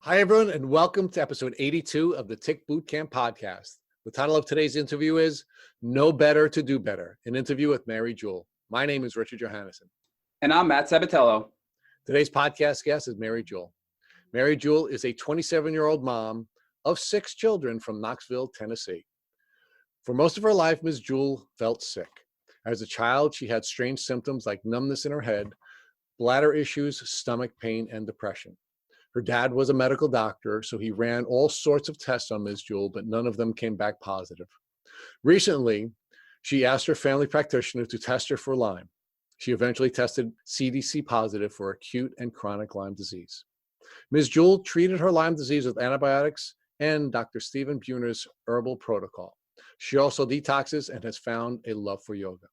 Hi, everyone, and welcome to episode 82 of the Tick Bootcamp podcast. The title of today's interview is Know Better to Do Better, an interview with Mary Juhl. My name is Richard Johannesson. And I'm Matt Sabatello. Today's podcast guest is Mary Juhl. Mary Juhl is a 27-year-old mom of 6 children from Knoxville, Tennessee. For most of her life, Ms. Juhl felt sick. As a child, she had strange symptoms like numbness in her head, bladder issues, stomach pain, and depression. Her dad was a medical doctor, so he ran all sorts of tests on Ms. Juhl, but none of them came back positive. Recently, she asked her family practitioner to test her for Lyme. She eventually tested CDC positive for acute and chronic Lyme disease. Ms. Juhl treated her Lyme disease with antibiotics and Dr. Stephen Buhner's herbal protocol. She also detoxes and has found a love for yoga.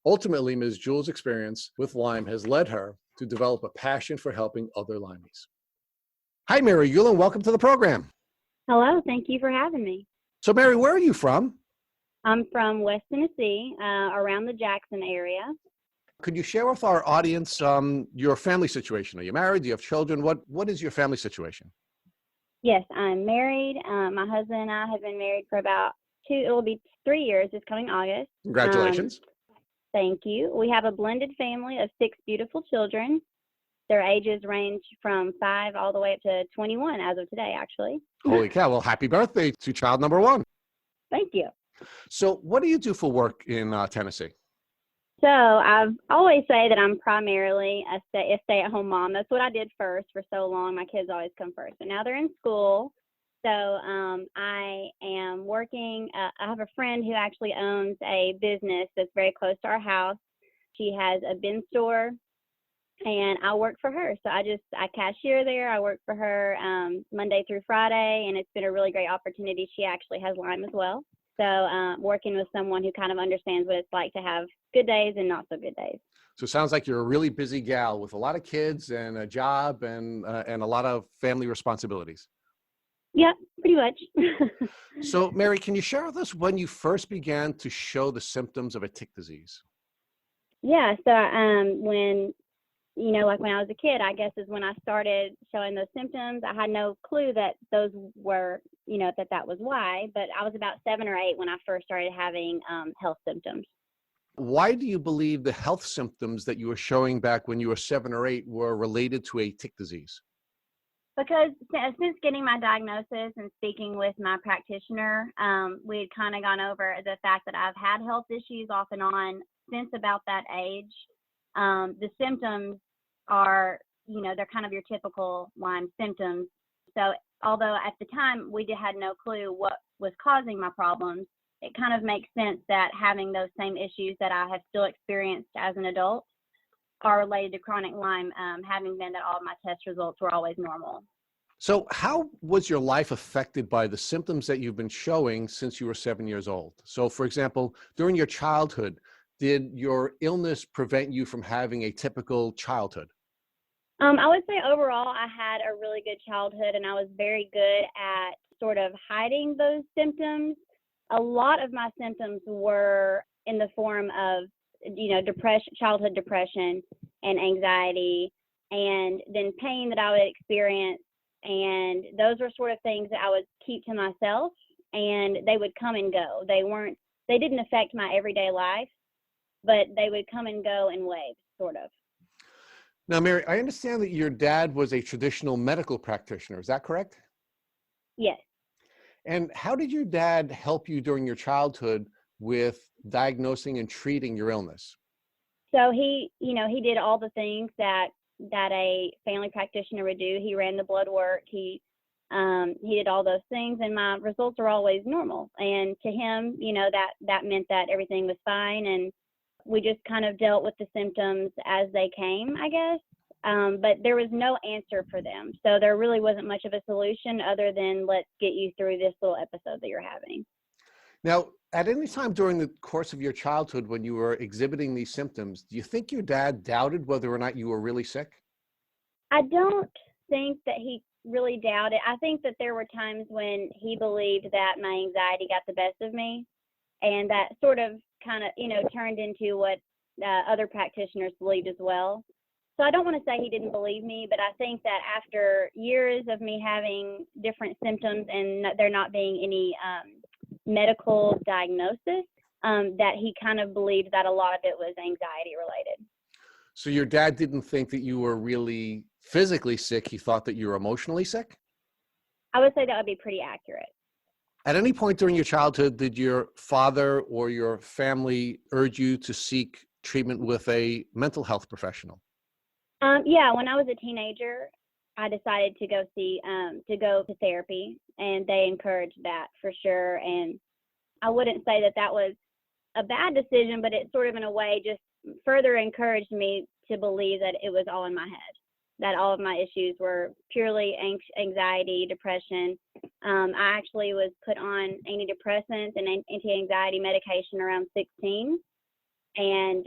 Ultimately, Ms. Juhl's experience with Lyme has led her to develop a passion for helping other Lymies. Hi, Mary Juhl, and welcome to the program. Hello, thank you for having me. So, Mary, where are you from? I'm from West Tennessee, around the Jackson area. Could you share with our audience your family situation? Are you married? Do you have children? What is your family situation? Yes, I'm married. My husband and I have been married for about it'll be 3 years this coming August. Congratulations. Thank you. We have a blended family of 6 beautiful children. Their ages range from 5 all the way up to 21 as of today, actually. Holy cow. Well, happy birthday to child number 1. Thank you. So what do you do for work in Tennessee? So I've always say that I'm primarily a stay-at-home mom. That's what I did first for so long. My kids always come first. But now they're in school. So I am working. I have a friend who actually owns a business that's very close to our house. She has a bin store. And I work for her. So I cashier there. I work for her Monday through Friday, and it's been a really great opportunity. She actually has Lyme as well. So working with someone who kind of understands what it's like to have good days and not so good days. So it sounds like you're a really busy gal with a lot of kids and a job and a lot of family responsibilities. Yep, pretty much. So, Mary, can you share with us when you first began to show the symptoms of a tick disease? Yeah, so when I was a kid, I guess is when I started showing those symptoms. I had no clue that those were, that was why, but I was about 7 or 8 when I first started having health symptoms. Why do you believe the health symptoms that you were showing back when you were 7 or 8 were related to a tick disease? Because since getting my diagnosis and speaking with my practitioner, we had kind of gone over the fact that I've had health issues off and on since about that age. The symptoms are, they're kind of your typical Lyme symptoms. So although at the time we had no clue what was causing my problems, it kind of makes sense that having those same issues that I have still experienced as an adult are related to chronic Lyme, having been that all of my test results were always normal. So how was your life affected by the symptoms that you've been showing since you were 7 years old? So, for example, during your childhood, did your illness prevent you from having a typical childhood? I would say overall, I had a really good childhood, and I was very good at sort of hiding those symptoms. A lot of my symptoms were in the form of, childhood depression and anxiety, and then pain that I would experience. And those were sort of things that I would keep to myself, and they would come and go. They didn't affect my everyday life, but they would come and go in waves, sort of. Now, Mary, I understand that your dad was a traditional medical practitioner. Is that correct? Yes. And how did your dad help you during your childhood with diagnosing and treating your illness? So he did all the things that a family practitioner would do. He ran the blood work. He did all those things, and my results are always normal. And to him, that meant that everything was fine, and we just kind of dealt with the symptoms as they came, I guess. But there was no answer for them. So there really wasn't much of a solution other than let's get you through this little episode that you're having. Now, at any time during the course of your childhood when you were exhibiting these symptoms, do you think your dad doubted whether or not you were really sick? I don't think that he really doubted. I think that there were times when he believed that my anxiety got the best of me, and that sort of kind of, turned into what other practitioners believed as well. So I don't want to say he didn't believe me, but I think that after years of me having different symptoms and there not being any medical diagnosis, that he kind of believed that a lot of it was anxiety related. So your dad didn't think that you were really physically sick. He thought that you were emotionally sick? I would say that would be pretty accurate. At any point during your childhood, did your father or your family urge you to seek treatment with a mental health professional? Yeah, when I was a teenager, I decided to go to therapy, and they encouraged that for sure. And I wouldn't say that that was a bad decision, but it sort of in a way just further encouraged me to believe that it was all in my head, that all of my issues were purely anxiety, depression. I actually was put on antidepressants and anti-anxiety medication around 16. And,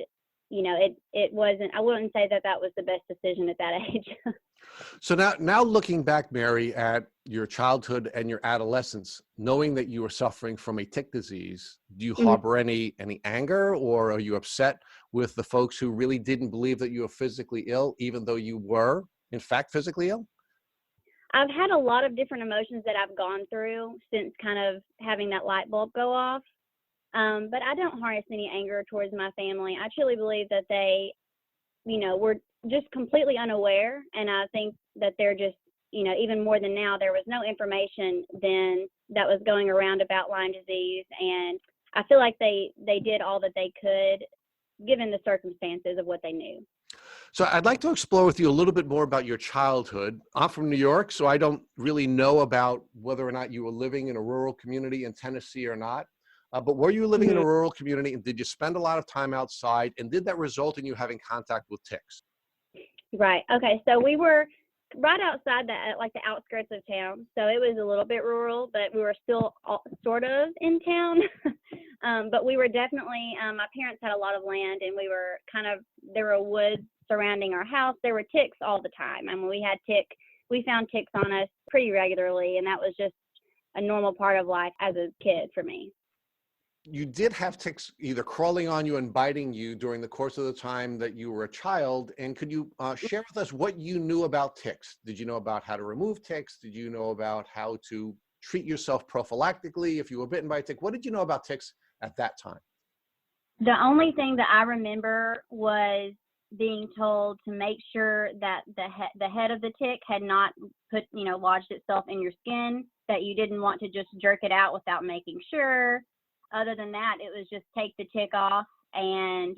you know, it wasn't, I wouldn't say that that was the best decision at that age. So now looking back, Mary, at your childhood and your adolescence, knowing that you were suffering from a tick disease, do you harbor any anger, or are you upset with the folks who really didn't believe that you were physically ill, even though you were, in fact, physically ill? I've had a lot of different emotions that I've gone through since kind of having that light bulb go off. But I don't harness any anger towards my family. I truly believe that they, you know, were just completely unaware. And I think that they're just, you know, even more than now, there was no information then that was going around about Lyme disease. And I feel like they did all that they could, given the circumstances of what they knew. So I'd like to explore with you a little bit more about your childhood. I'm from New York, so I don't really know about whether or not you were living in a rural community in Tennessee or not. But were you living in a rural community, and did you spend a lot of time outside, and did that result in you having contact with ticks? Right. Okay. So we were right outside like the outskirts of town. So it was a little bit rural, but we were still sort of in town. But we were definitely, my parents had a lot of land, and we were there were woods surrounding our house. There were ticks all the time. I mean, we found ticks on us pretty regularly, and that was just a normal part of life as a kid for me. You did have ticks either crawling on you and biting you during the course of the time that you were a child. And could you share with us what you knew about ticks? Did you know about how to remove ticks? Did you know about how to treat yourself prophylactically if you were bitten by a tick? What did you know about ticks at that time? The only thing that I remember was being told to make sure that the head of the tick had not lodged itself in your skin, that you didn't want to just jerk it out without making sure. Other than that, it was just take the tick off and,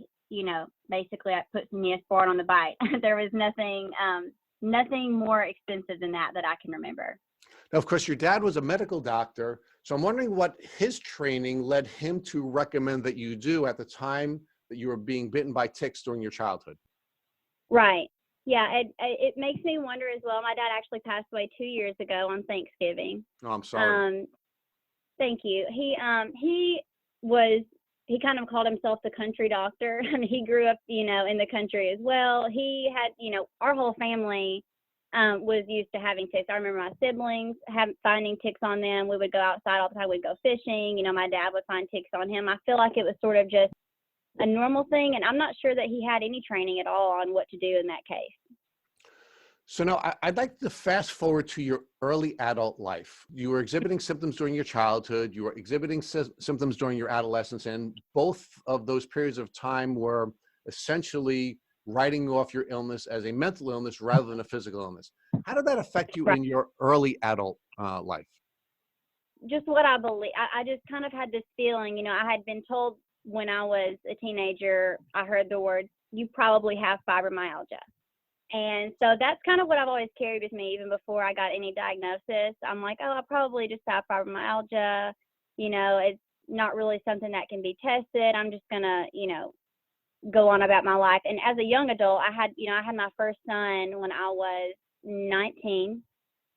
basically I put some Neosporin on the bite. There was nothing more expensive than that I can remember. Now, of course, your dad was a medical doctor, so I'm wondering what his training led him to recommend that you do at the time that you were being bitten by ticks during your childhood. Right. Yeah, it makes me wonder as well. My dad actually passed away 2 years ago on Thanksgiving. Oh, I'm sorry. Thank you. He kind of called himself the country doctor. I mean, he grew up, in the country as well. He had, our whole family was used to having ticks. I remember my siblings finding ticks on them. We would go outside all the time. We'd go fishing. My dad would find ticks on him. I feel like it was sort of just a normal thing, and I'm not sure that he had any training at all on what to do in that case. So now I'd like to fast forward to your early adult life. You were exhibiting symptoms during your childhood. You were exhibiting symptoms during your adolescence, and both of those periods of time were essentially writing off your illness as a mental illness rather than a physical illness. How did that affect you in your early adult life? Just what I believe. I just kind of had this feeling, I had been told when I was a teenager, I heard the words, "You probably have fibromyalgia." And so that's kind of what I've always carried with me, even before I got any diagnosis. I'm like, oh, I probably just have fibromyalgia. It's not really something that can be tested. I'm just going to, go on about my life. And as a young adult, I had my first son when I was 19.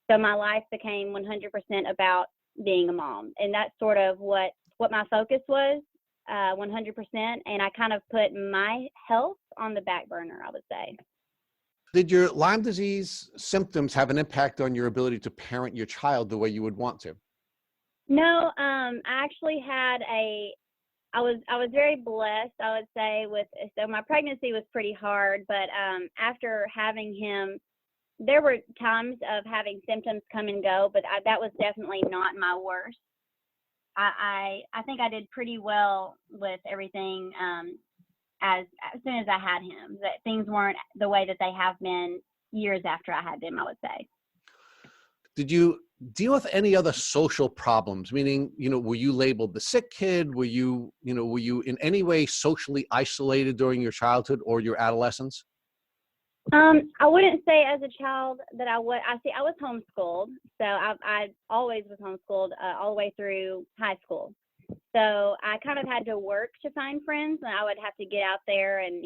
So my life became 100% about being a mom. And that's sort of what my focus was, 100%. And I kind of put my health on the back burner, I would say. Did your Lyme disease symptoms have an impact on your ability to parent your child the way you would want to? No, I actually had I was very blessed, I would say, so my pregnancy was pretty hard, but after having him, there were times of having symptoms come and go, but that was definitely not my worst. I think I did pretty well with everything as soon as I had him. That things weren't the way that they have been years after I had them, I would say. Did you deal with any other social problems? Meaning, were you labeled the sick kid? Were you in any way socially isolated during your childhood or your adolescence? I wouldn't say as a child that I would. I was homeschooled, so I always was homeschooled all the way through high school. So I kind of had to work to find friends, and I would have to get out there, and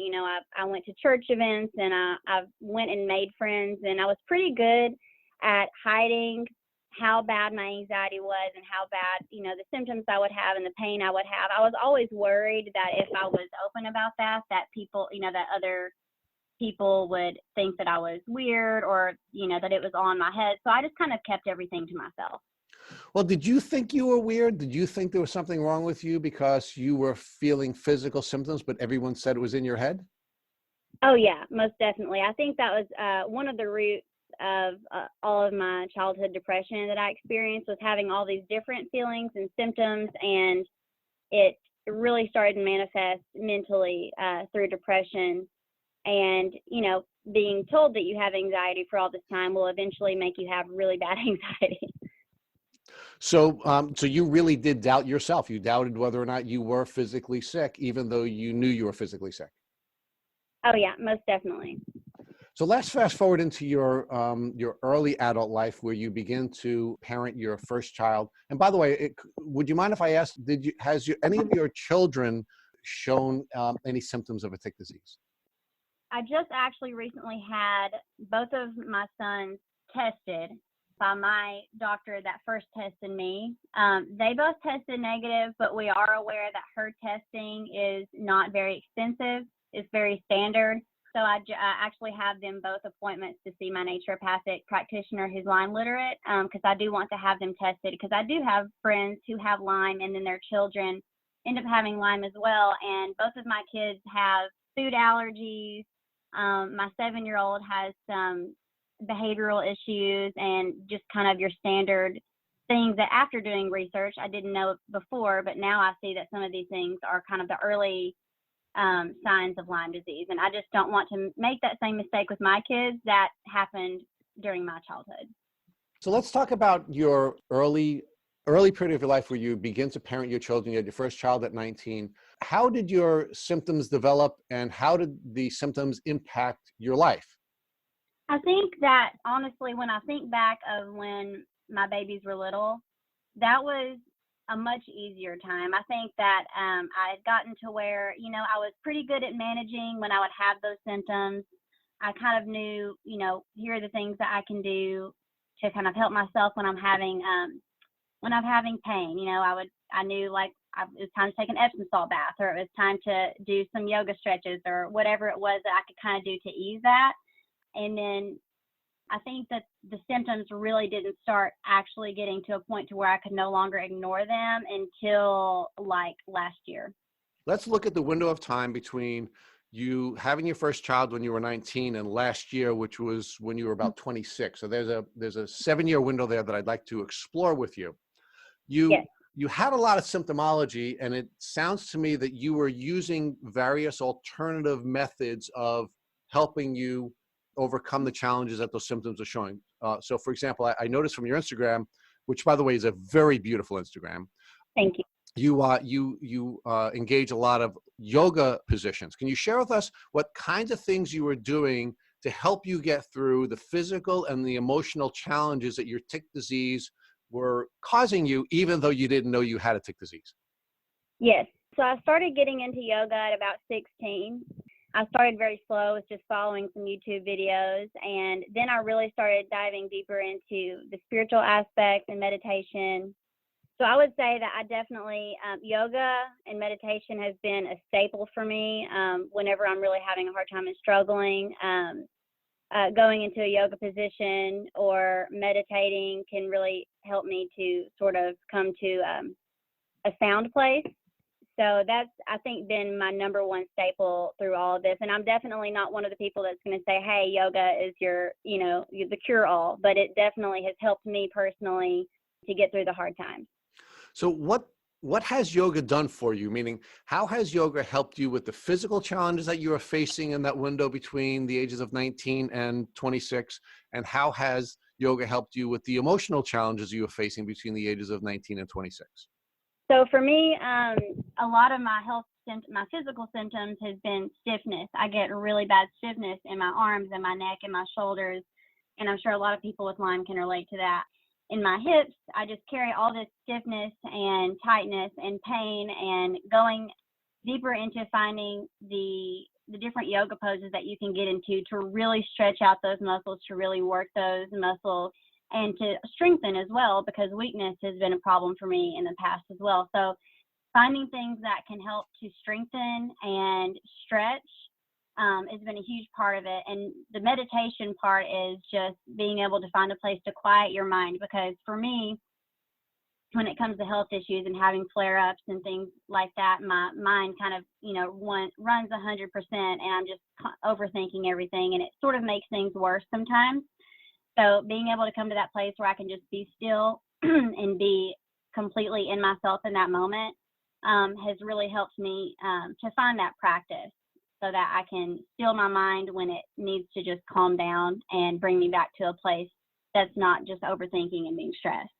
I went to church events, and I went and made friends, and I was pretty good at hiding how bad my anxiety was and how bad the symptoms I would have and the pain I would have. I was always worried that if I was open about that people, that other people would think that I was weird or, that it was on my head. So I just kind of kept everything to myself. Well, did you think you were weird? Did you think there was something wrong with you because you were feeling physical symptoms, but everyone said it was in your head? Oh, yeah, most definitely. I think that was one of the roots of all of my childhood depression that I experienced, was having all these different feelings and symptoms, and it really started to manifest mentally through depression. And, being told that you have anxiety for all this time will eventually make you have really bad anxiety. So, so you really did doubt yourself. You doubted whether or not you were physically sick, even though you knew you were physically sick. Oh, yeah, most definitely. So let's fast forward into your early adult life, where you begin to parent your first child. And by the way, would you mind if I ask, any of your children shown any symptoms of a tick disease? I just actually recently had both of my sons tested by my doctor that first tested me. They both tested negative, but we are aware that her testing is not very extensive. It's very standard. So I actually have them both appointments to see my naturopathic practitioner who's Lyme literate, because I do want to have them tested, because I do have friends who have Lyme and then their children end up having Lyme as well. And both of my kids have food allergies. My 7-year-old has some behavioral issues and just kind of your standard things that after doing research, I didn't know before, but now I see that some of these things are kind of the early signs of Lyme disease. And I just don't want to make that same mistake with my kids that happened during my childhood. So let's talk about your early period of your life where you begin to parent your children. You had your first child at 19. How did your symptoms develop, and how did the symptoms impact your life? I think that honestly, when I think back of when my babies were little, that was a much easier time. I think that I had gotten to where, I was pretty good at managing when I would have those symptoms. I kind of knew, here are the things that I can do to kind of help myself when I'm having pain. I knew like it was time to take an Epsom salt bath, or it was time to do some yoga stretches, or whatever it was that I could kind of do to ease that. And then I think that the symptoms really didn't start actually getting to a point to where I could no longer ignore them until like last year. Let's look at the window of time between you having your first child when you were 19 and last year, which was when you were about 26. So there's a 7-year window there that I'd like to explore with you. Yes. You had a lot of symptomology, and it sounds to me that you were using various alternative methods of helping you overcome the challenges that those symptoms are showing. So for example, I noticed from your Instagram, which by the way is a very beautiful Instagram. Thank you. You engage a lot of yoga positions. Can you share with us what kinds of things you were doing to help you get through the physical and the emotional challenges that your tick disease were causing you, even though you didn't know you had a tick disease? Yes. So I started getting into yoga at about 16. I started very slow with just following some YouTube videos, and then I really started diving deeper into the spiritual aspects and meditation. So I would say that I definitely, yoga and meditation has been a staple for me whenever I'm really having a hard time and struggling. Going into a yoga position or meditating can really help me to sort of come to a sound place. So that's, I think, been my number one staple through all of this. And I'm definitely not one of the people that's going to say, hey, yoga is your, the cure all, but it definitely has helped me personally to get through the hard times. So what has yoga done for you? Meaning, how has yoga helped you with the physical challenges that you are facing in that window between the ages of 19 and 26? And how has yoga helped you with the emotional challenges you are facing between the ages of 19 and 26? So for me, a lot of my my physical symptoms has been stiffness. I get really bad stiffness in my arms and my neck and my shoulders. And I'm sure a lot of people with Lyme can relate to that. In my hips, I just carry all this stiffness and tightness and pain, and going deeper into finding the different yoga poses that you can get into to really stretch out those muscles, to really work those muscles, and to strengthen as well, because weakness has been a problem for me in the past as well. So finding things that can help to strengthen and stretch has been a huge part of it. And the meditation part is just being able to find a place to quiet your mind, because for me, when it comes to health issues and having flare-ups and things like that, my mind kind of, runs 100%, and I'm just overthinking everything, and it sort of makes things worse sometimes. So being able to come to that place where I can just be still and be completely in myself in that moment has really helped me to find that practice, so that I can still my mind when it needs to just calm down and bring me back to a place that's not just overthinking and being stressed.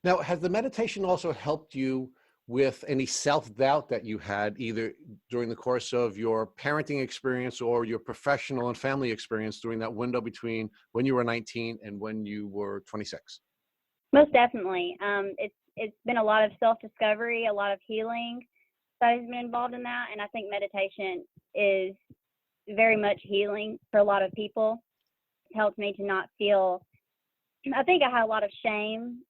Now, has the meditation also helped you with any self-doubt that you had either during the course of your parenting experience or your professional and family experience during that window between when you were 19 and when you were 26? Most definitely. It's been a lot of self-discovery, a lot of healing that has been involved in that. And I think meditation is very much healing for a lot of people. It helped me to not feel, I think I had a lot of shame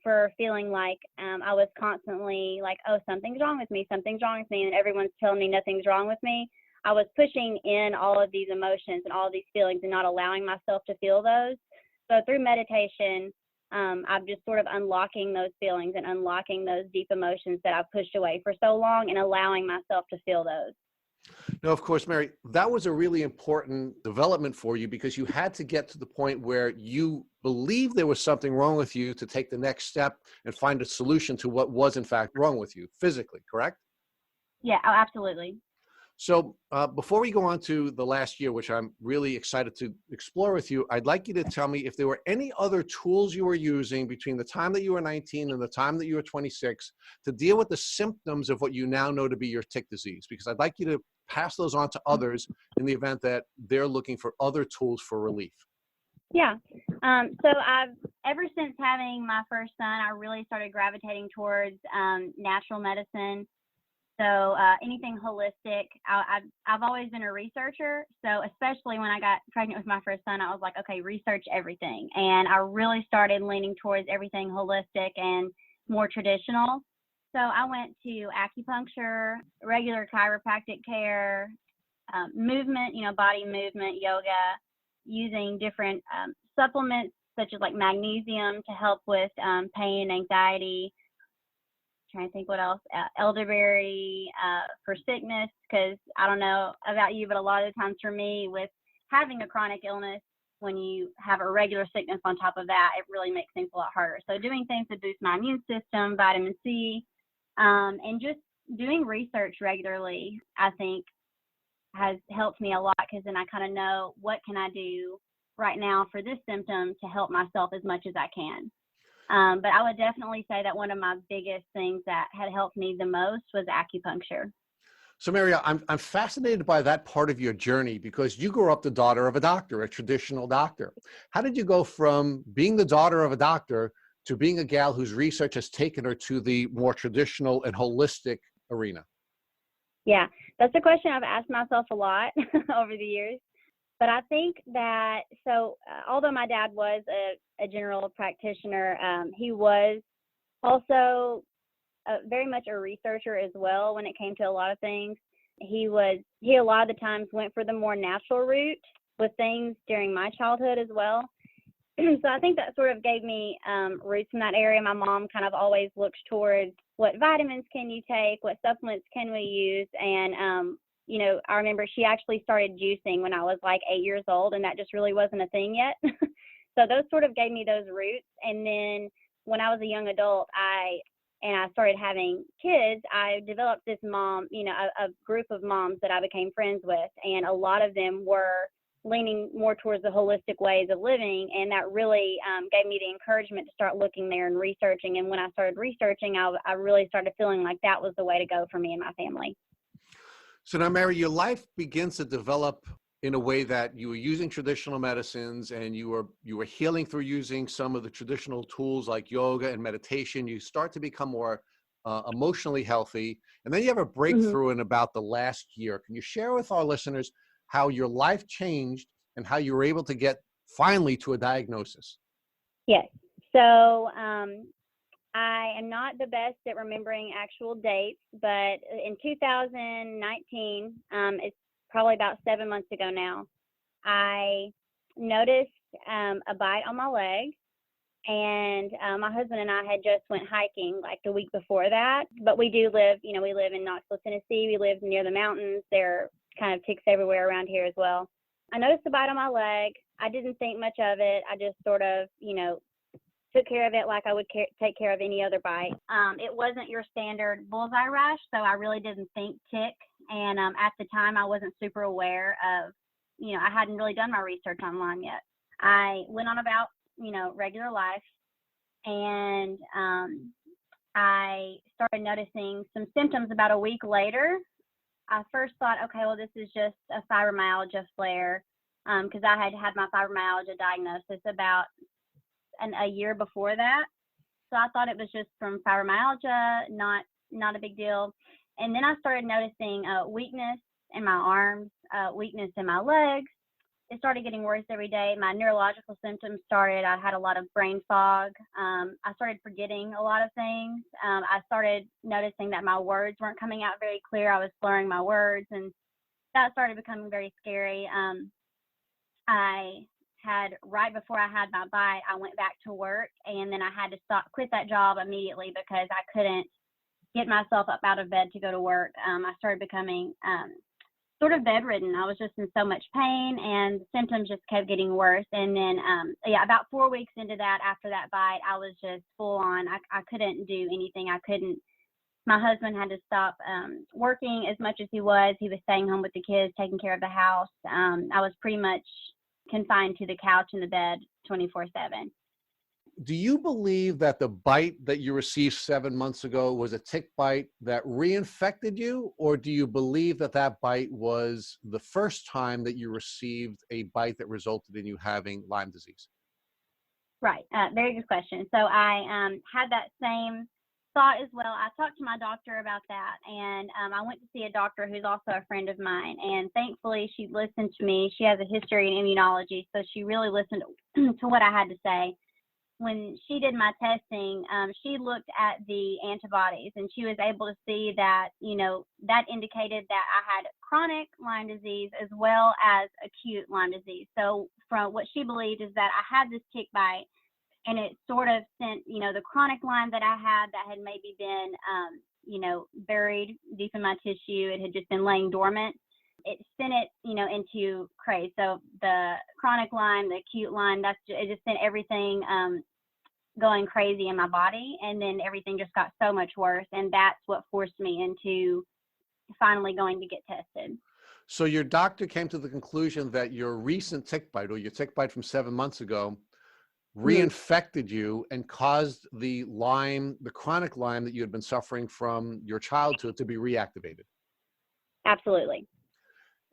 for feeling like I was constantly like, oh, something's wrong with me, and everyone's telling me nothing's wrong with me. I was pushing in all of these emotions and all of these feelings and not allowing myself to feel those. So through meditation, I'm just sort of unlocking those feelings and unlocking those deep emotions that I've pushed away for so long, and allowing myself to feel those. Now, of course, Mary, that was a really important development for you, because you had to get to the point where you believed there was something wrong with you to take the next step and find a solution to what was in fact wrong with you physically, correct? Yeah, oh, absolutely. So before we go on to the last year, which I'm really excited to explore with you, I'd like you to tell me if there were any other tools you were using between the time that you were 19 and the time that you were 26 to deal with the symptoms of what you now know to be your tick disease, because I'd like you to pass those on to others in the event that they're looking for other tools for relief. Yeah. So ever since having my first son, I really started gravitating towards natural medicine. So anything holistic. I've always been a researcher. So especially when I got pregnant with my first son, I was like, okay, research everything. And I really started leaning towards everything holistic and more traditional. So I went to acupuncture, regular chiropractic care, movement, body movement, yoga, using different supplements such as like magnesium to help with pain and anxiety. Trying to think what else. Elderberry for sickness, because I don't know about you, but a lot of the times for me, with having a chronic illness, when you have a regular sickness on top of that, it really makes things a lot harder. So doing things to boost my immune system, vitamin C, and just doing research regularly, I think has helped me a lot, because then I kind of know what can I do right now for this symptom to help myself as much as I can. But I would definitely say that one of my biggest things that had helped me the most was acupuncture. So, Mary, I'm fascinated by that part of your journey, because you grew up the daughter of a doctor, a traditional doctor. How did you go from being the daughter of a doctor to being a gal whose research has taken her to the more traditional and holistic arena? Yeah, that's a question I've asked myself a lot over the years. But I think that, although my dad was a general practitioner, he was also very much a researcher as well when it came to a lot of things. He a lot of the times went for the more natural route with things during my childhood as well. So I think that sort of gave me roots in that area. My mom kind of always looks towards what vitamins can you take? What supplements can we use? And, I remember she actually started juicing when I was like 8 years old, and that just really wasn't a thing yet. So those sort of gave me those roots. And then when I was a young adult, I started having kids, I developed this mom, a group of moms that I became friends with. And a lot of them were leaning more towards the holistic ways of living. And that really gave me the encouragement to start looking there and researching. And when I started researching, I really started feeling like that was the way to go for me and my family. So now, Mary, your life begins to develop in a way that you were using traditional medicines and you were healing through using some of the traditional tools like yoga and meditation. You start to become more emotionally healthy. And then you have a breakthrough in about the last year. Can you share with our listeners how your life changed and how you were able to get finally to a diagnosis? Yes. So I am not the best at remembering actual dates, but in 2019, it's probably about 7 months ago now, I noticed a bite on my leg. And my husband and I had just went hiking like the week before that. But we do live, we live in Knoxville, Tennessee. We live near the mountains. There are kind of ticks everywhere around here as well. I noticed a bite on my leg. I didn't think much of it. I just sort of, took care of it like I would take care of any other bite. It wasn't your standard bullseye rash, so I really didn't think tick. And at the time, I wasn't super aware of, I hadn't really done my research on Lyme yet. I went on about, regular life, and I started noticing some symptoms about a week later. I first thought, okay, well, this is just a fibromyalgia flare, because I had had my fibromyalgia diagnosis about a year before that. So I thought it was just from fibromyalgia, not a big deal. And then I started noticing weakness in my arms, weakness in my legs. It started getting worse every day. My neurological symptoms started. I had a lot of brain fog. I started forgetting a lot of things. I started noticing that my words weren't coming out very clear. I was slurring my words, and that started becoming very scary. Right before I had my bite, I went back to work, and then I had to quit that job immediately because I couldn't get myself up out of bed to go to work. I started becoming sort of bedridden. I was just in so much pain, and the symptoms just kept getting worse. And then, about 4 weeks into that, after that bite, I was just full on. I couldn't do anything. My husband had to stop working as much as he was. He was staying home with the kids, taking care of the house. I was pretty much confined to the couch and the bed 24/7. Do you believe that the bite that you received 7 months ago was a tick bite that reinfected you? Or do you believe that that bite was the first time that you received a bite that resulted in you having Lyme disease? Right. Very good question. So I had that same thought as well. I talked to my doctor about that, and I went to see a doctor who's also a friend of mine, and thankfully she listened to me. She has a history in immunology, so she really listened to what I had to say. When she did my testing, she looked at the antibodies, and she was able to see that, that indicated that I had chronic Lyme disease as well as acute Lyme disease. So from what she believed is that I had this tick bite, and it sort of sent, the chronic Lyme that I had that had maybe been, buried deep in my tissue. It had just been laying dormant. It sent it, into craze. So the chronic Lyme, the acute Lyme, it just sent everything going crazy in my body. And then everything just got so much worse. And that's what forced me into finally going to get tested. So your doctor came to the conclusion that your recent tick bite, or your tick bite from 7 months ago, reinfected you and caused the Lyme, the chronic Lyme that you had been suffering from your childhood, to be reactivated. Absolutely.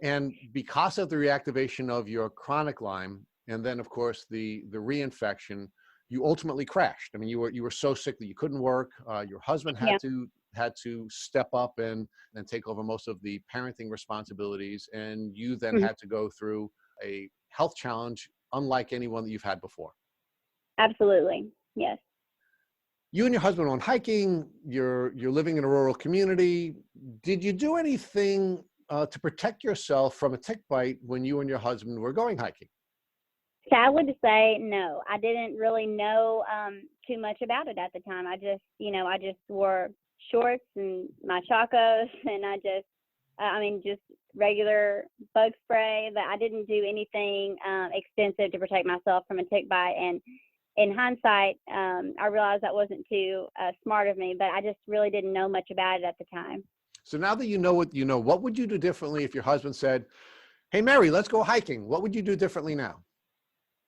And because of the reactivation of your chronic Lyme, and then of course the reinfection, you ultimately crashed. I mean, you were so sick that you couldn't work. Your husband had to step up and take over most of the parenting responsibilities, and you then had to go through a health challenge unlike anyone that you've had before. Absolutely. Yes. You and your husband went hiking. You're living in a rural community. Did you do anything to protect yourself from a tick bite when you and your husband were going hiking? So I would say no. I didn't really know too much about it at the time. I just wore shorts and my chacos, and just regular bug spray. But I didn't do anything extensive to protect myself from a tick bite. And in hindsight, I realized that wasn't too smart of me, but I just really didn't know much about it at the time. So now that you know what you know, what would you do differently if your husband said, "Hey, Mary, let's go hiking"? What would you do differently now?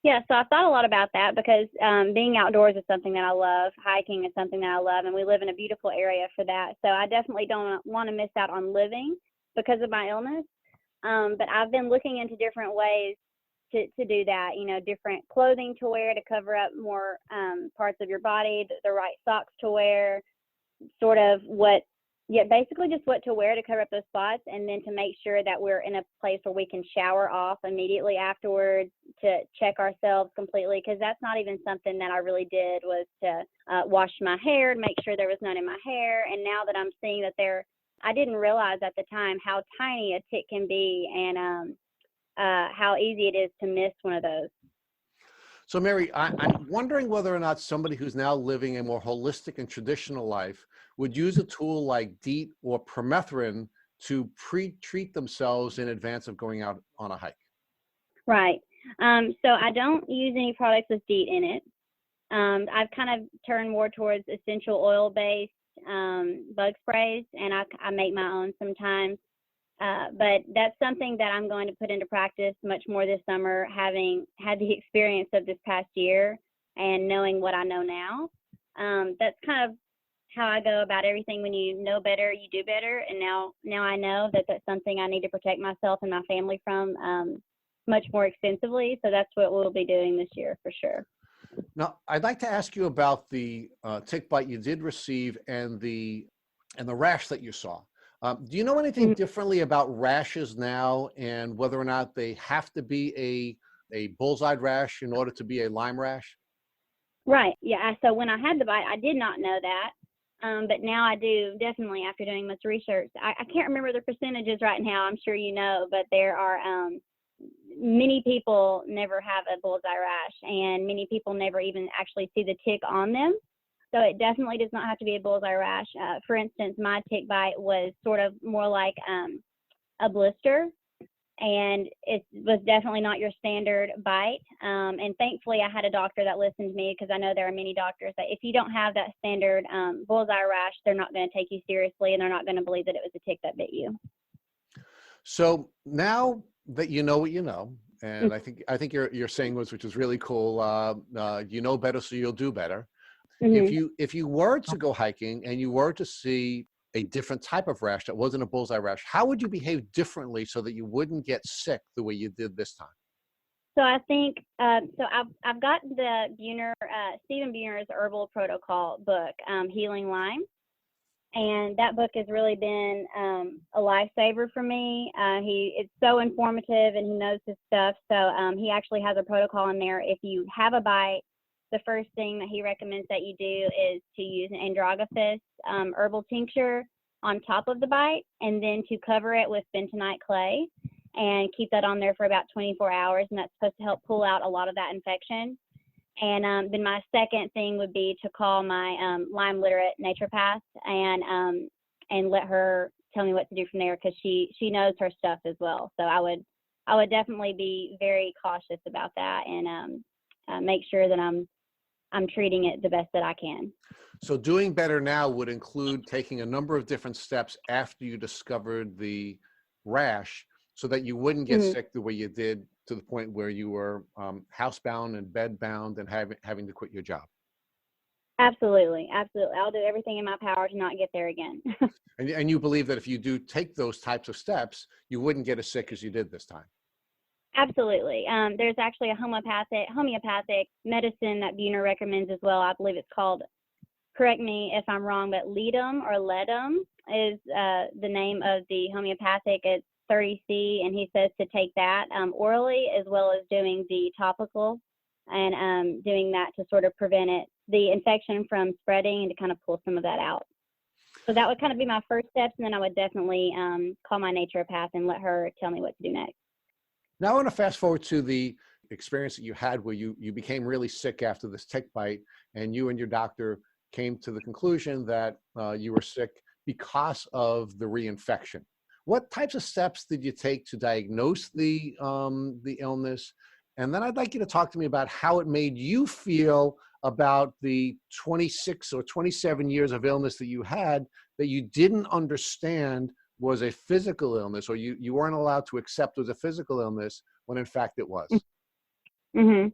Yeah, so I've thought a lot about that because being outdoors is something that I love. Hiking is something that I love, and we live in a beautiful area for that. So I definitely don't want to miss out on living because of my illness. But I've been looking into different ways to do that, different clothing to wear to cover up more parts of your body, the right socks to wear, basically just what to wear to cover up those spots, and then to make sure that we're in a place where we can shower off immediately afterwards to check ourselves completely, because that's not even something that I really did, was to wash my hair and make sure there was none in my hair. And now that I'm seeing that I didn't realize at the time how tiny a tick can be, and how easy it is to miss one of those. So Mary, I'm wondering whether or not somebody who's now living a more holistic and traditional life would use a tool like DEET or permethrin to pre-treat themselves in advance of going out on a hike. Right. So I don't use any products with DEET in it. I've kind of turned more towards essential oil-based bug sprays, and I make my own sometimes. But that's something that I'm going to put into practice much more this summer, having had the experience of this past year and knowing what I know now. That's kind of how I go about everything. When you know better, you do better. And now I know that that's something I need to protect myself and my family from much more extensively. So that's what we'll be doing this year for sure. Now, I'd like to ask you about the tick bite you did receive and the rash that you saw. Do you know anything differently about rashes now, and whether or not they have to be a bullseye rash in order to be a Lyme rash? Right. Yeah. So when I had the bite, I did not know that. But now I do, definitely, after doing much research. I can't remember the percentages right now. I'm sure you know, but there are many people never have a bullseye rash, and many people never even actually see the tick on them. So it definitely does not have to be a bullseye rash. For instance, my tick bite was sort of more like a blister, and it was definitely not your standard bite. And thankfully, I had a doctor that listened to me, because I know there are many doctors that if you don't have that standard bullseye rash, they're not going to take you seriously, and they're not going to believe that it was a tick that bit you. So now that you know what you know, and I think you're saying which is really cool. You know better, so you'll do better. Mm-hmm. If you were to go hiking and you were to see a different type of rash that wasn't a bullseye rash, how would you behave differently so that you wouldn't get sick the way you did this time? So I think I've got the Stephen Buhner's Herbal Protocol book, Healing Lyme, and that book has really been a lifesaver for me. It's so informative, and he knows his stuff. So he actually has a protocol in there. If you have a bite, the first thing that he recommends that you do is to use an andrographis herbal tincture on top of the bite, and then to cover it with bentonite clay and keep that on there for about 24 hours. And that's supposed to help pull out a lot of that infection. And then my second thing would be to call my Lyme literate naturopath and let her tell me what to do from there, because she knows her stuff as well. So I would definitely be very cautious about that, and make sure that I'm treating it the best that I can. So doing better now would include taking a number of different steps after you discovered the rash, so that you wouldn't get sick the way you did, to the point where you were housebound and bedbound and having to quit your job. Absolutely. Absolutely. I'll do everything in my power to not get there again. And you believe that if you do take those types of steps, you wouldn't get as sick as you did this time? Absolutely. There's actually a homeopathic medicine that Buhner recommends as well. I believe it's called, correct me if I'm wrong, but Ledum is the name of the homeopathic. It's 30C, and he says to take that orally, as well as doing the topical, and doing that to sort of prevent the infection from spreading, and to kind of pull some of that out. So that would kind of be my first steps, and then I would definitely call my naturopath and let her tell me what to do next. Now I want to fast forward to the experience that you had where you became really sick after this tick bite, and you and your doctor came to the conclusion that you were sick because of the reinfection. What types of steps did you take to diagnose the illness? And then I'd like you to talk to me about how it made you feel about the 26 or 27 years of illness that you had that you didn't understand was a physical illness, or you weren't allowed to accept was a physical illness when in fact it was. Mm-hmm.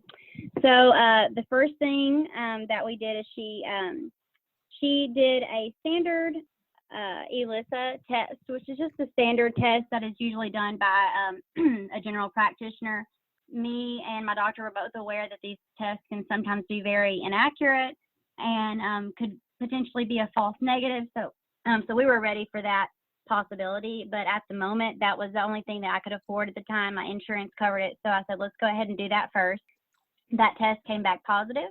So the first thing that we did is she did a standard ELISA test, which is just a standard test that is usually done by a general practitioner. Me and my doctor were both aware that these tests can sometimes be very inaccurate and could potentially be a false negative. So we were ready for that possibility, but at the moment, that was the only thing that I could afford at the time. My insurance covered it, so I said, let's go ahead and do that first. That test came back positive.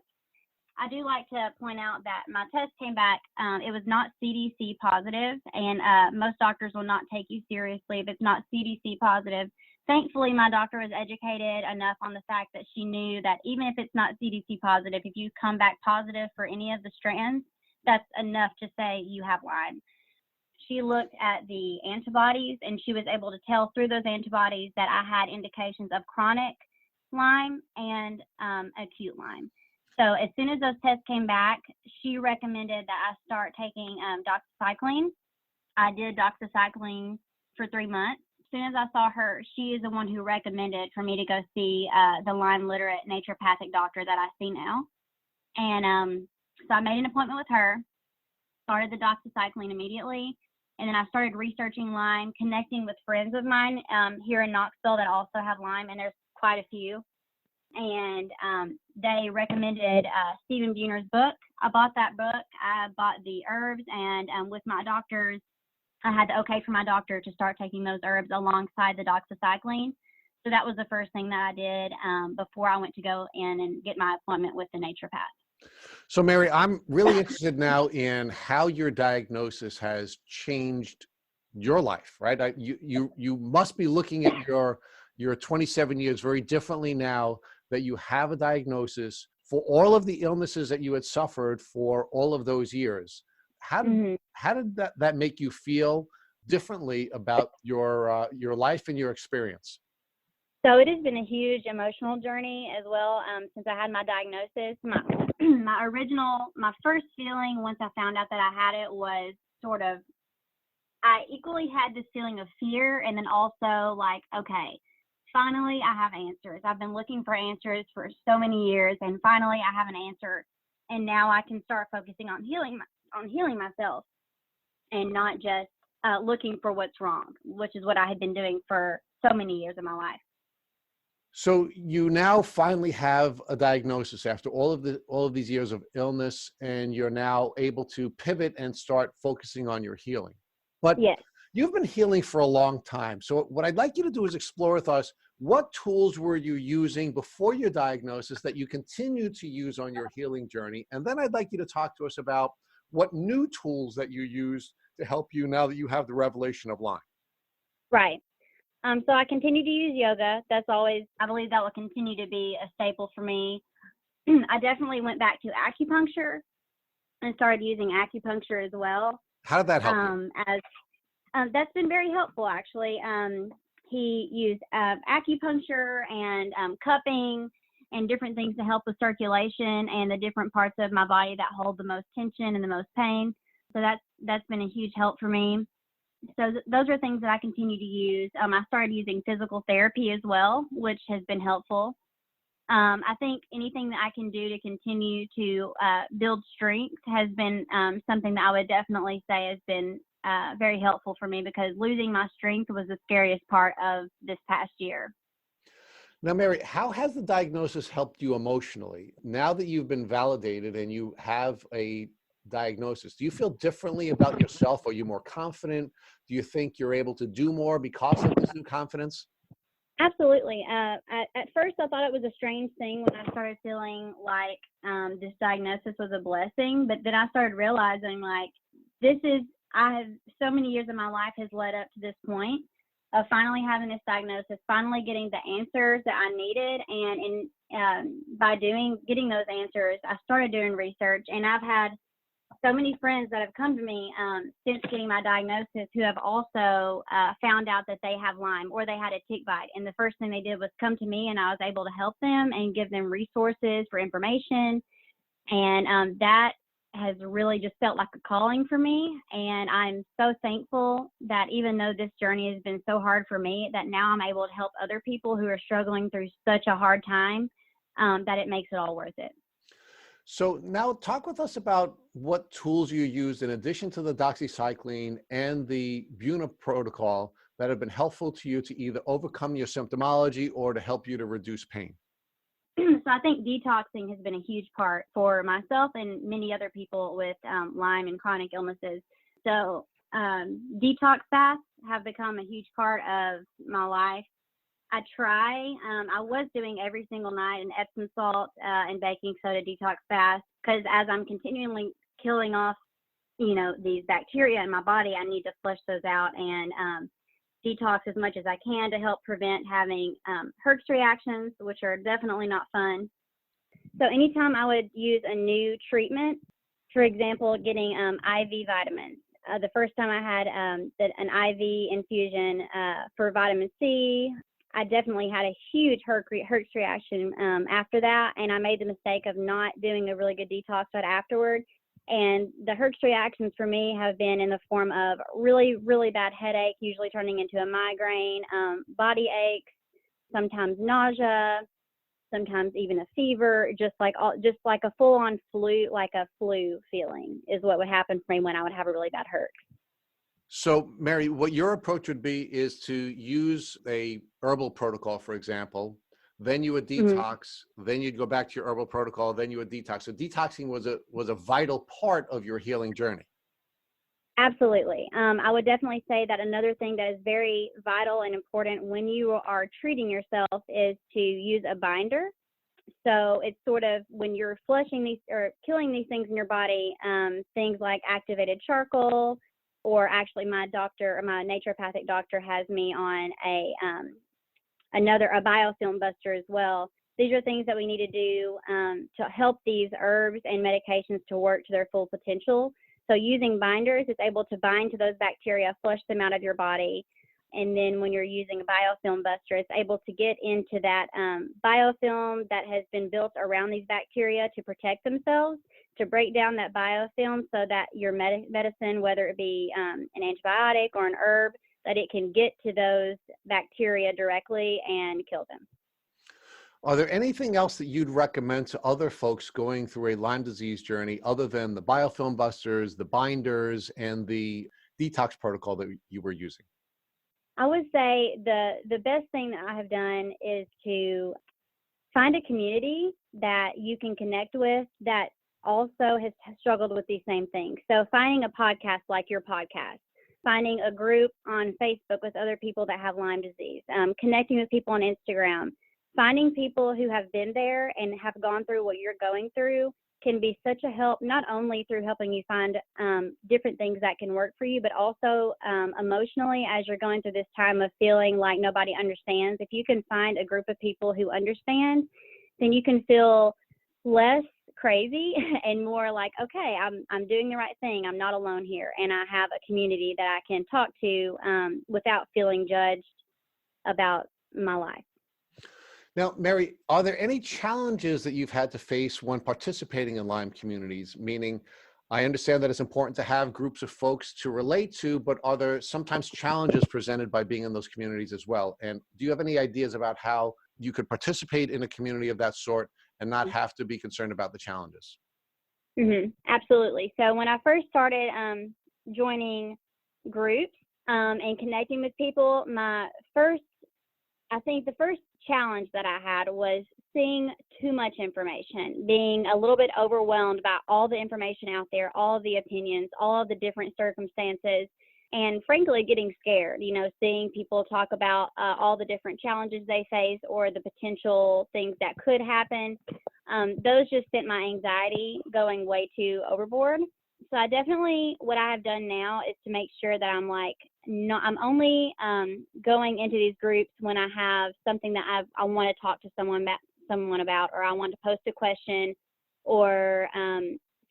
I do like to point out that my test came back, it was not CDC positive, and most doctors will not take you seriously if it's not CDC positive. Thankfully, my doctor was educated enough on the fact that she knew that even if it's not CDC positive, if you come back positive for any of the strands, that's enough to say you have Lyme. She looked at the antibodies, and she was able to tell through those antibodies that I had indications of chronic Lyme and acute Lyme. So as soon as those tests came back, she recommended that I start taking doxycycline. I did doxycycline for 3 months. As soon as I saw her, she is the one who recommended for me to go see the Lyme literate naturopathic doctor that I see now. And so I made an appointment with her, started the doxycycline immediately. And then I started researching Lyme, connecting with friends of mine here in Knoxville that also have Lyme, and there's quite a few. And they recommended Stephen Buhner's book. I bought that book. I bought the herbs, and with my doctors, I had the okay from my doctor to start taking those herbs alongside the doxycycline. So that was the first thing that I did before I went to go in and get my appointment with the naturopath. So Mary, I'm really interested now in how your diagnosis has changed your life, right? You must be looking at your 27 years very differently now that you have a diagnosis for all of the illnesses that you had suffered for all of those years. How did that make you feel differently about your life and your experience? So it has been a huge emotional journey as well since I had my diagnosis. My first feeling once I found out that I had it was sort of, I equally had this feeling of fear and then also like, okay, finally I have answers. I've been looking for answers for so many years, and finally I have an answer, and now I can start focusing on healing myself and not just looking for what's wrong, which is what I had been doing for so many years of my life. So you now finally have a diagnosis after all of these years of illness, and you're now able to pivot and start focusing on your healing. But yes. You've been healing for a long time. So what I'd like you to do is explore with us, what tools were you using before your diagnosis that you continue to use on your healing journey? And then I'd like you to talk to us about what new tools that you use to help you now that you have the revelation of Lyme. Right. So I continue to use yoga. That's always, I believe that will continue to be a staple for me. I definitely went back to acupuncture and started using acupuncture as well. How did that help you? That's been very helpful, actually. He used acupuncture and cupping and different things to help with circulation and the different parts of my body that hold the most tension and the most pain. So that's been a huge help for me. So those are things that I continue to use. I started using physical therapy as well, which has been helpful. I think anything that I can do to continue to build strength has been something that I would definitely say has been very helpful for me, because losing my strength was the scariest part of this past year. Now, Mary, how has the diagnosis helped you emotionally? Now that you've been validated and you have a diagnosis, do you feel differently about yourself? Are you more confident? Do you think you're able to do more because of this new confidence? Absolutely. At first, I thought it was a strange thing when I started feeling like this diagnosis was a blessing, but then I started realizing like so many years of my life has led up to this point of finally having this diagnosis, finally getting the answers that I needed, and by getting those answers, I started doing research, and I've had so many friends that have come to me since getting my diagnosis who have also found out that they have Lyme or they had a tick bite. And the first thing they did was come to me, and I was able to help them and give them resources for information. And that has really just felt like a calling for me. And I'm so thankful that even though this journey has been so hard for me, that now I'm able to help other people who are struggling through such a hard time, that it makes it all worth it. So now talk with us about what tools you use in addition to the doxycycline and the Buna protocol that have been helpful to you to either overcome your symptomology or to help you to reduce pain. So I think detoxing has been a huge part for myself and many other people with Lyme and chronic illnesses. So detox fasts have become a huge part of my life. I was doing every single night an Epsom salt and baking soda detox fast, because as I'm continually killing off, these bacteria in my body, I need to flush those out and detox as much as I can to help prevent having Herx reactions, which are definitely not fun. So anytime I would use a new treatment, for example, getting IV vitamins. The first time I had an IV infusion for vitamin C, I definitely had a huge Herx reaction after that, and I made the mistake of not doing a really good detox right afterward. And the Herx reactions for me have been in the form of really, really bad headache, usually turning into a migraine, body aches, sometimes nausea, sometimes even a fever, just like a full-on flu feeling is what would happen for me when I would have a really bad Herx. So Mary, what your approach would be is to use a herbal protocol, for example, then you would detox, then you'd go back to your herbal protocol, then you would detox. So detoxing was a vital part of your healing journey. Absolutely. I would definitely say that another thing that is very vital and important when you are treating yourself is to use a binder. So it's sort of when you're flushing these or killing these things in your body, things like activated charcoal, or actually my naturopathic doctor has me on a biofilm buster as well. These are things that we need to do to help these herbs and medications to work to their full potential. So using binders is able to bind to those bacteria, flush them out of your body. And then when you're using a biofilm buster, it's able to get into that biofilm that has been built around these bacteria to protect themselves, to break down that biofilm so that your medicine, whether it be an antibiotic or an herb, that it can get to those bacteria directly and kill them. Are there anything else that you'd recommend to other folks going through a Lyme disease journey other than the biofilm busters, the binders, and the detox protocol that you were using? I would say the best thing that I have done is to find a community that you can connect with that also has struggled with these same things. So finding a podcast like your podcast, finding a group on Facebook with other people that have Lyme disease, connecting with people on Instagram, finding people who have been there and have gone through what you're going through can be such a help, not only through helping you find different things that can work for you, but also emotionally as you're going through this time of feeling like nobody understands. If you can find a group of people who understand, then you can feel less crazy and more like, okay, I'm doing the right thing. I'm not alone here. And I have a community that I can talk to without feeling judged about my life. Now, Mary, are there any challenges that you've had to face when participating in Lyme communities? Meaning, I understand that it's important to have groups of folks to relate to, but are there sometimes challenges presented by being in those communities as well? And do you have any ideas about how you could participate in a community of that sort and not have to be concerned about the challenges? Absolutely. So when I first started joining groups and connecting with people, I think the first challenge that I had was seeing too much information, being a little bit overwhelmed by all the information out there, all the opinions, all of the different circumstances, and frankly, getting scared, seeing people talk about all the different challenges they face or the potential things that could happen. Those just sent my anxiety going way too overboard. So what I have done now is to make sure that I'm only going into these groups when I have something that I want to talk to someone about, or I want to post a question, or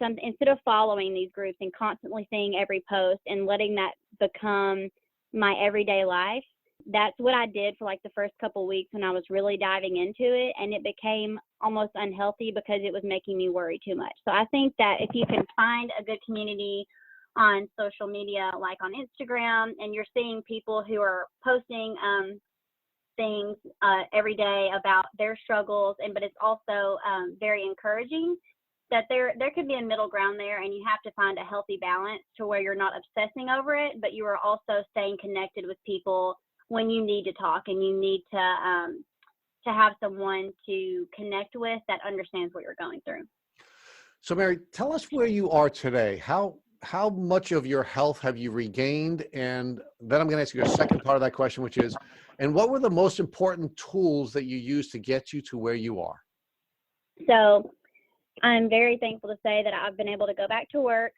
instead of following these groups and constantly seeing every post and letting that become my everyday life, that's what I did for like the first couple weeks when I was really diving into it, and it became almost unhealthy because it was making me worry too much. So I think that if you can find a good community on social media, like on Instagram, and you're seeing people who are posting things every day about their struggles, but it's also very encouraging, that there could be a middle ground there, and you have to find a healthy balance to where you're not obsessing over it, but you are also staying connected with people when you need to talk and you need to have someone to connect with that understands what you're going through. So Mary, tell us where you are today. How much of your health have you regained? And then I'm going to ask you a second part of that question, which is, and what were the most important tools that you used to get you to where you are? So I'm very thankful to say that I've been able to go back to work.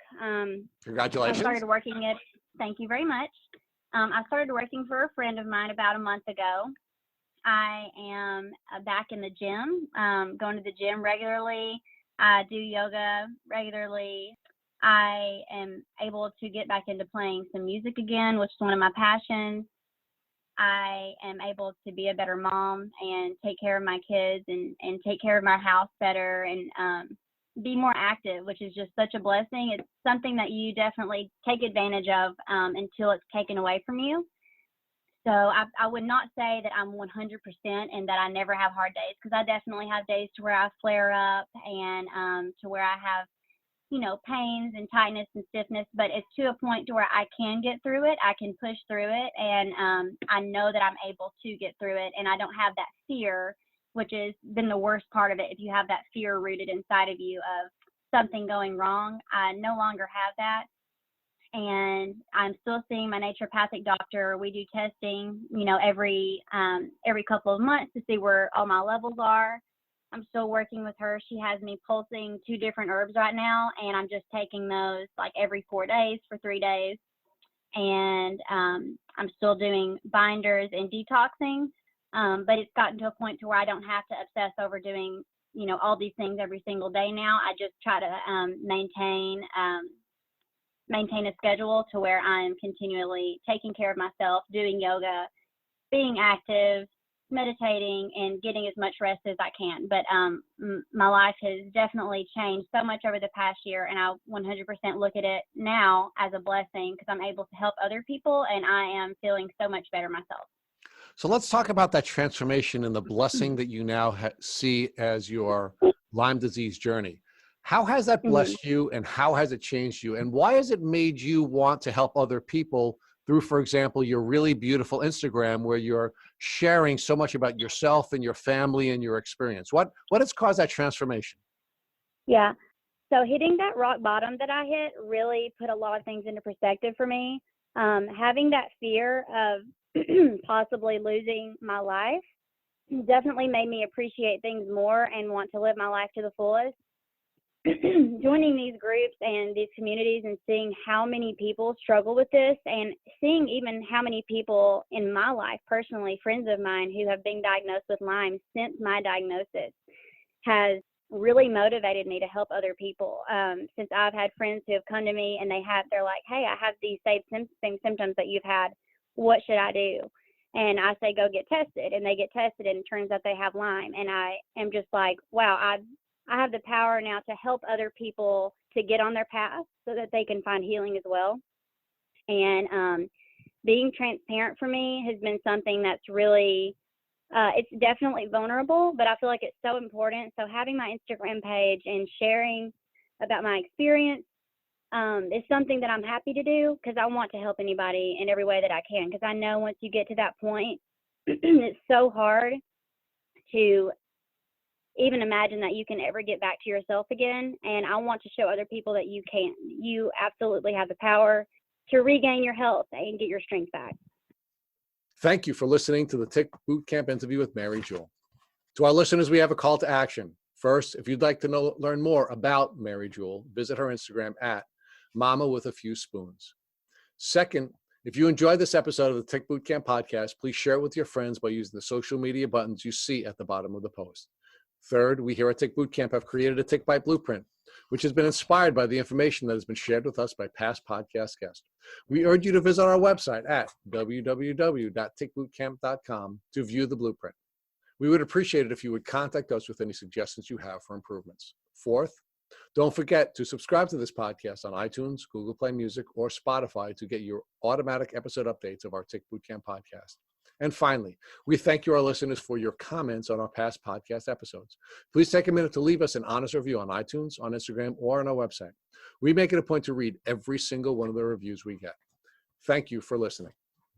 Congratulations. I started working at, thank you very much. I started working for a friend of mine about a month ago. I am back in the gym, going to the gym regularly. I do yoga regularly. I am able to get back into playing some music again, which is one of my passions. I am able to be a better mom and take care of my kids and take care of my house better and be more active, which is just such a blessing. It's something that you definitely take advantage of until it's taken away from you. So I would not say that I'm 100% and that I never have hard days, because I definitely have days to where I flare up and to where I have, pains and tightness and stiffness, but it's to a point to where I can get through it. I can push through it, and I know that I'm able to get through it, and I don't have that fear, which has been the worst part of it. If you have that fear rooted inside of you of something going wrong, I no longer have that. And I'm still seeing my naturopathic doctor. We do testing, every couple of months to see where all my levels are. I'm still working with her. She has me pulsing 2 different herbs right now, and I'm just taking those like every 4 days for 3 days. And I'm still doing binders and detoxing, but it's gotten to a point to where I don't have to obsess over doing, all these things every single day now. I just try to maintain a schedule to where I'm continually taking care of myself, doing yoga, being active, meditating, and getting as much rest as I can. But my life has definitely changed so much over the past year, and I 100% look at it now as a blessing because I'm able to help other people, and I am feeling so much better myself. So let's talk about that transformation and the blessing that you now see as your Lyme disease journey. How has that blessed you, and how has it changed you? And why has it made you want to help other people through, for example, your really beautiful Instagram, where you're sharing so much about yourself and your family and your experience? What has caused that transformation? Yeah. So hitting that rock bottom that I hit really put a lot of things into perspective for me. Having that fear of possibly losing my life definitely made me appreciate things more and want to live my life to the fullest. Joining these groups and these communities and seeing how many people struggle with this, and seeing even how many people in my life personally, friends of mine who have been diagnosed with Lyme since my diagnosis, has really motivated me to help other people. Since I've had friends who have come to me and they're like, hey, I have these same symptoms that you've had. What should I do? And I say, go get tested. And they get tested, and it turns out they have Lyme. And I am just like, wow, I have the power now to help other people to get on their path so that they can find healing as well. And being transparent for me has been something that's really, it's definitely vulnerable, but I feel like it's so important. So having my Instagram page and sharing about my experience is something that I'm happy to do, because I want to help anybody in every way that I can. Because I know once you get to that point, it's so hard to even imagine that you can ever get back to yourself again. And I want to show other people that you can. You absolutely have the power to regain your health and get your strength back. Thank you for listening to the Tick Boot Camp interview with Mary Juhl. To our listeners, we have a call to action. First, if you'd like to learn more about Mary Juhl, visit her Instagram at Mama with a Few Spoons. Second, if you enjoyed this episode of the Tick Boot Camp podcast, please share it with your friends by using the social media buttons you see at the bottom of the post. Third, we here at Tick Boot Camp have created a Tick Bite Blueprint, which has been inspired by the information that has been shared with us by past podcast guests. We urge you to visit our website at www.tickbootcamp.com to view the blueprint. We would appreciate it if you would contact us with any suggestions you have for improvements. Fourth, don't forget to subscribe to this podcast on iTunes, Google Play Music, or Spotify to get your automatic episode updates of our Tick Boot Camp podcast. And finally, we thank you, our listeners, for your comments on our past podcast episodes. Please take a minute to leave us an honest review on iTunes, on Instagram, or on our website. We make it a point to read every single one of the reviews we get. Thank you for listening.